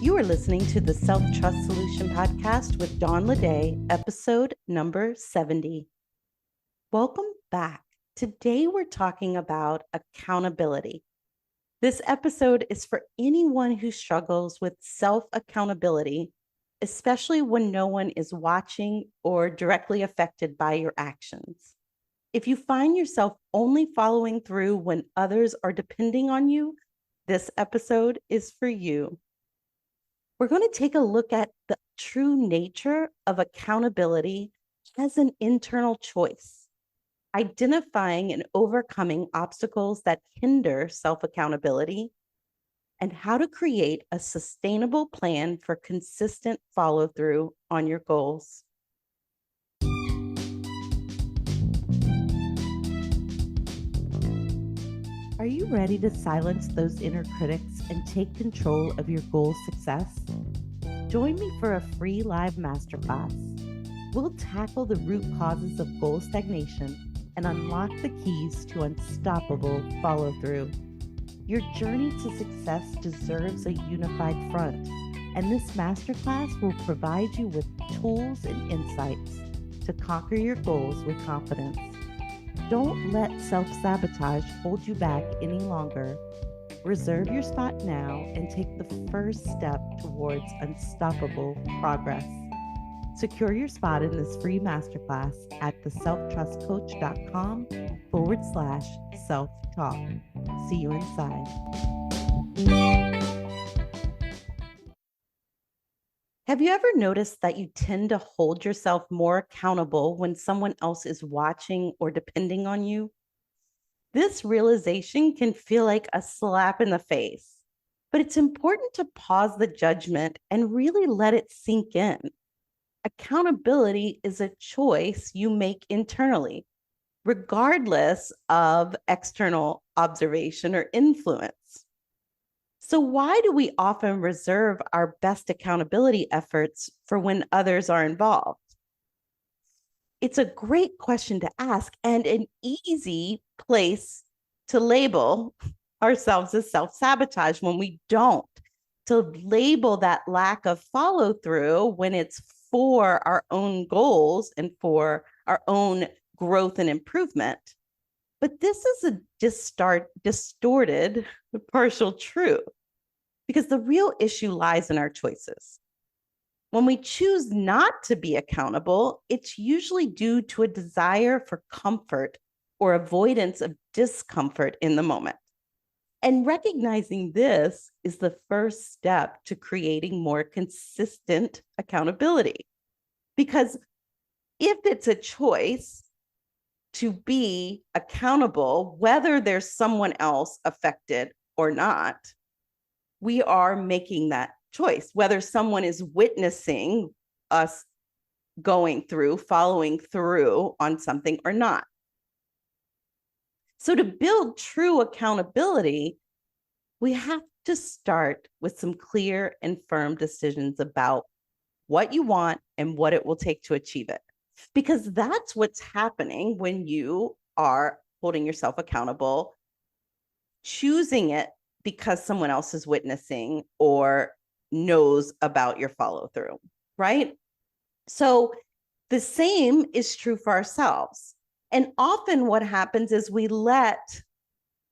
You are listening to the Self-Trust Solution Podcast with Dawn Leday, episode number 70. Welcome back. Today we're talking about accountability. This episode is for anyone who struggles with self-accountability, especially when no one is watching or directly affected by your actions. If you find yourself only following through when others are depending on you, this episode is for you. We're going to take a look at the true nature of accountability as an internal choice, identifying and overcoming obstacles that hinder self-accountability, and how to create a sustainable plan for consistent follow-through on your goals. Are you ready to silence those inner critics and take control of your goal success? Join me for a free live masterclass. We'll tackle the root causes of goal stagnation and unlock the keys to unstoppable follow-through. Your journey to success deserves a unified front, and this masterclass will provide you with tools and insights to conquer your goals with confidence. Don't let self-sabotage hold you back any longer. Reserve your spot now and take the first step towards unstoppable progress. Secure your spot in this free masterclass at theselftrustcoach.com/self-talk. See you inside. Have you ever noticed that you tend to hold yourself more accountable when someone else is watching or depending on you? This realization can feel like a slap in the face, but it's important to pause the judgment and really let it sink in. Accountability is a choice you make internally, regardless of external observation or influence. So why do we often reserve our best accountability efforts for when others are involved? It's a great question to ask and an easy place to label ourselves as self-sabotage when we don't, to label that lack of follow-through when it's for our own goals and for our own growth and improvement. But this is a distorted partial truth, because the real issue lies in our choices. When we choose not to be accountable, it's usually due to a desire for comfort or avoidance of discomfort in the moment. And recognizing this is the first step to creating more consistent accountability. Because if it's a choice to be accountable, whether there's someone else affected or not, we are making that choice, whether someone is witnessing us going through, following through on something or not. So to build true accountability, we have to start with some clear and firm decisions about what you want and what it will take to achieve it. Because that's what's happening when you are holding yourself accountable, choosing it because someone else is witnessing or knows about your follow through, right? So the same is true for ourselves. And often what happens is we let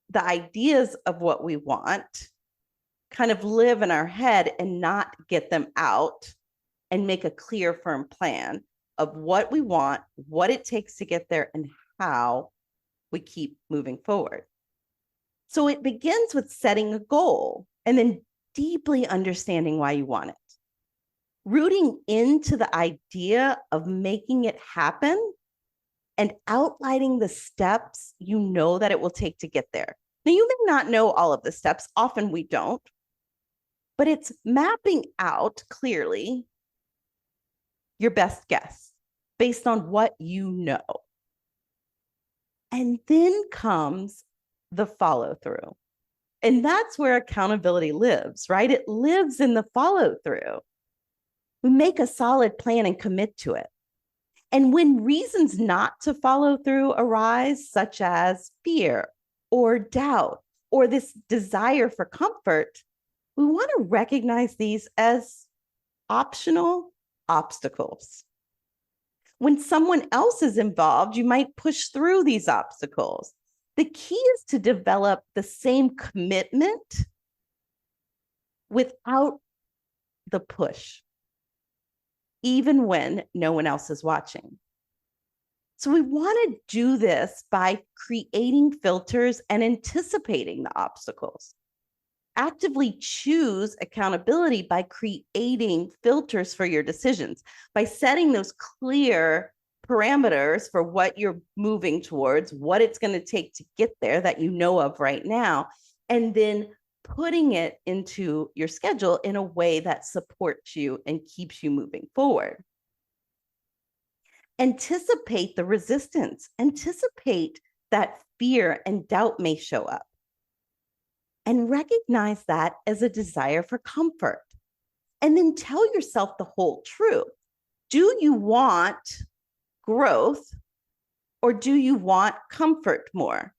the ideas of what we want kind of live in our head and not get them out and make a clear, firm plan of what we want, what it takes to get there, and how we keep moving forward. So it begins with setting a goal and then deeply understanding why you want it. Rooting into the idea of making it happen and outlining the steps you know that it will take to get there. Now, you may not know all of the steps. Often we don't. But it's mapping out clearly your best guess based on what you know. And then comes the follow through. And that's where accountability lives, right? It lives in the follow through. We make a solid plan and commit to it. And when reasons not to follow through arise, such as fear or doubt or this desire for comfort, We want to recognize these as optional obstacles. When someone else is involved, you might push through these obstacles. The key is to develop the same commitment without the push, even when no one else is watching. So we want to do this by creating filters and anticipating the obstacles. Actively choose accountability by creating filters for your decisions, by setting those clear parameters for what you're moving towards, what it's going to take to get there that you know of right now, and then putting it into your schedule in a way that supports you and keeps you moving forward. Anticipate the resistance, anticipate that fear and doubt may show up, and recognize that as a desire for comfort. And then tell yourself the whole truth. Do you want growth or do you want comfort more?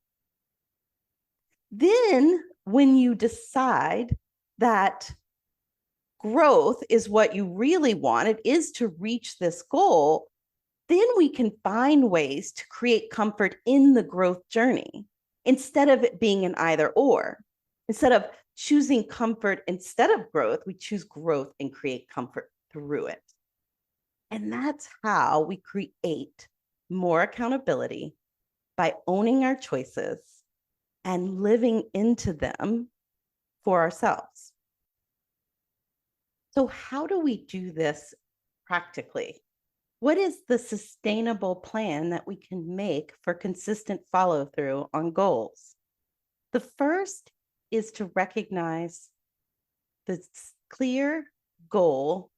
Then, when you decide that growth is what you really want, it is to reach this goal, then we can find ways to create comfort in the growth journey instead of it being an either or. Instead of choosing comfort instead of growth, we choose growth and create comfort through it. And that's how we create more accountability, by owning our choices and living into them for ourselves. So how do we do this practically? What is the sustainable plan that we can make for consistent follow through on goals? The first is to recognize the clear goal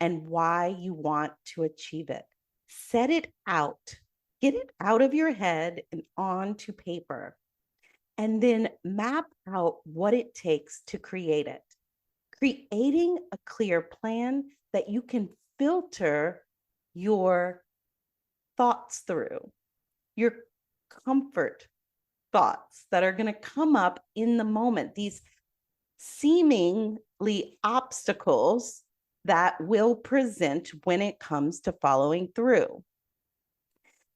and why you want to achieve it. Set it out, get it out of your head and onto paper, and then map out what it takes to create it. Creating a clear plan that you can filter your thoughts through, your comfort thoughts that are going to come up in the moment, these seemingly obstacles that will present when it comes to following through.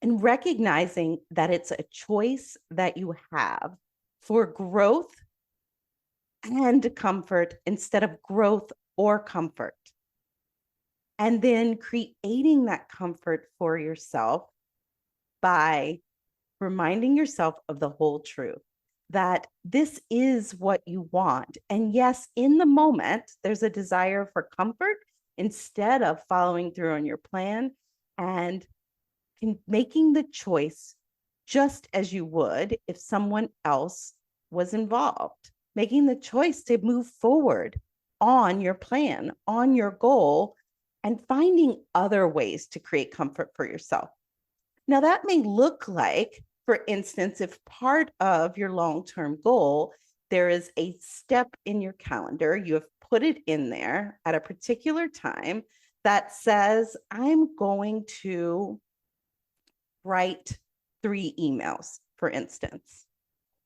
And recognizing that it's a choice that you have for growth and comfort instead of growth or comfort. And then creating that comfort for yourself by reminding yourself of the whole truth, that this is what you want. And yes, in the moment, there's a desire for comfort instead of following through on your plan, and making the choice just as you would if someone else was involved, making the choice to move forward on your plan, on your goal, and finding other ways to create comfort for yourself. Now, that may look like, for instance, if part of your long-term goal, there is a step in your calendar, you have put it in there at a particular time that says, I'm going to write 3 emails, for instance.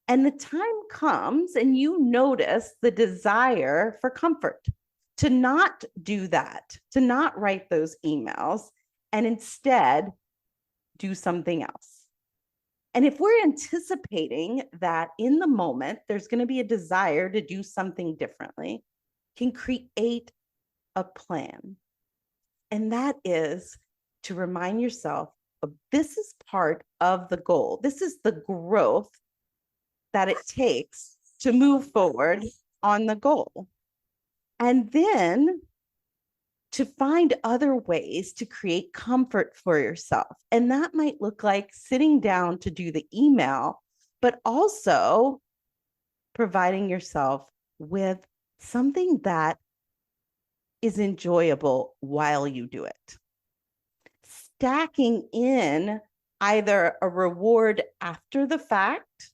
And the time comes and you notice the desire for comfort to not do that, to not write those emails, and instead do something else. And if we're anticipating that in the moment, there's going to be a desire to do something differently, can create a plan. And that is to remind yourself of, this is part of the goal. This is the growth that it takes to move forward on the goal. And then to find other ways to create comfort for yourself. And that might look like sitting down to do the email, but also providing yourself with something that is enjoyable while you do it. Stacking in either a reward after the fact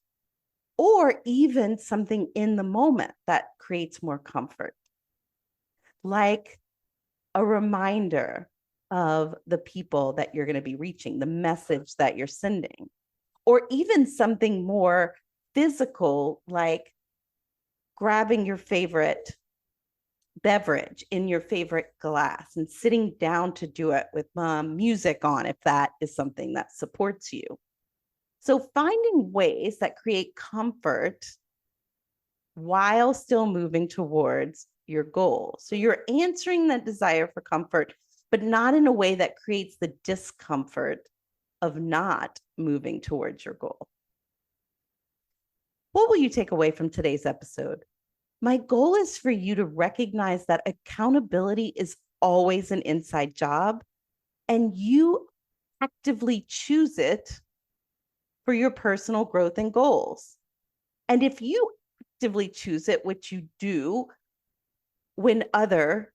or even something in the moment that creates more comfort, like a reminder of the people that you're going to be reaching, the message that you're sending, or even something more physical, like grabbing your favorite beverage in your favorite glass and sitting down to do it with music on, if that is something that supports you. So finding ways that create comfort while still moving towards your goal. So you're answering that desire for comfort, but not in a way that creates the discomfort of not moving towards your goal. What will you take away from today's episode? My goal is for you to recognize that accountability is always an inside job, and you actively choose it for your personal growth and goals. And if you actively choose it, which you do when other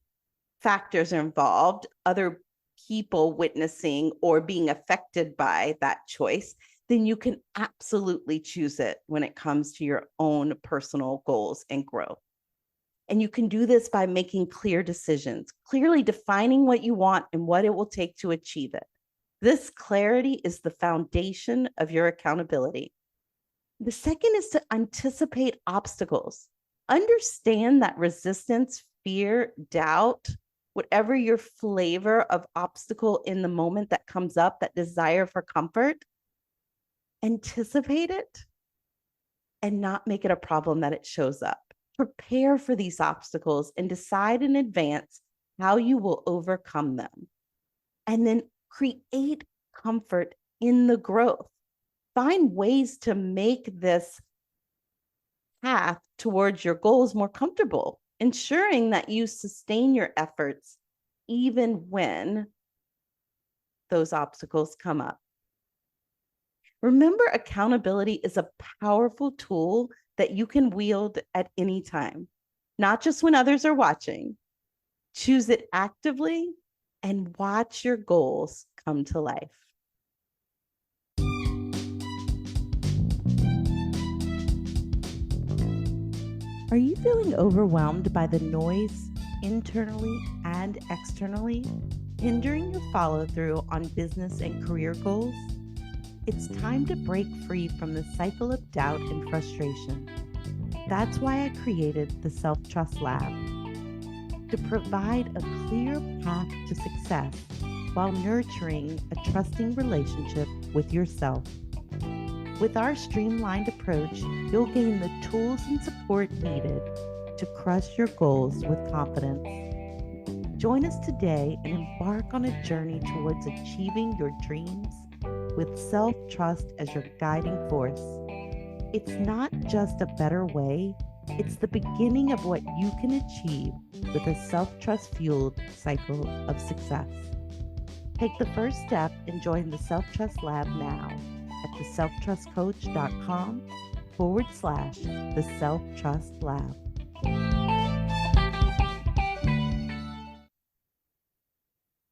factors are involved, other people witnessing or being affected by that choice, then you can absolutely choose it when it comes to your own personal goals and growth. And you can do this by making clear decisions, clearly defining what you want and what it will take to achieve it. This clarity is the foundation of your accountability. The second is to anticipate obstacles. Understand that resistance, fear, doubt, whatever your flavor of obstacle in the moment that comes up, that desire for comfort, anticipate it and not make it a problem that it shows up. Prepare for these obstacles and decide in advance how you will overcome them. And then create comfort in the growth. Find ways to make this path towards your goals more comfortable, ensuring that you sustain your efforts even when those obstacles come up. Remember, accountability is a powerful tool that you can wield at any time, not just when others are watching. Choose it actively and watch your goals come to life. Are you feeling overwhelmed by the noise internally and externally, hindering your follow-through on business and career goals? It's time to break free from the cycle of doubt and frustration. That's why I created the Self-Trust Lab, to provide a clear path to success while nurturing a trusting relationship with yourself. With our streamlined approach, you'll gain the tools and support needed to crush your goals with confidence. Join us today and embark on a journey towards achieving your dreams with self-trust as your guiding force. It's not just a better way, it's the beginning of what you can achieve with a self-trust fueled cycle of success. Take the first step and join the Self-Trust Lab now at theselftrustcoach.com/the Self-Trust Lab.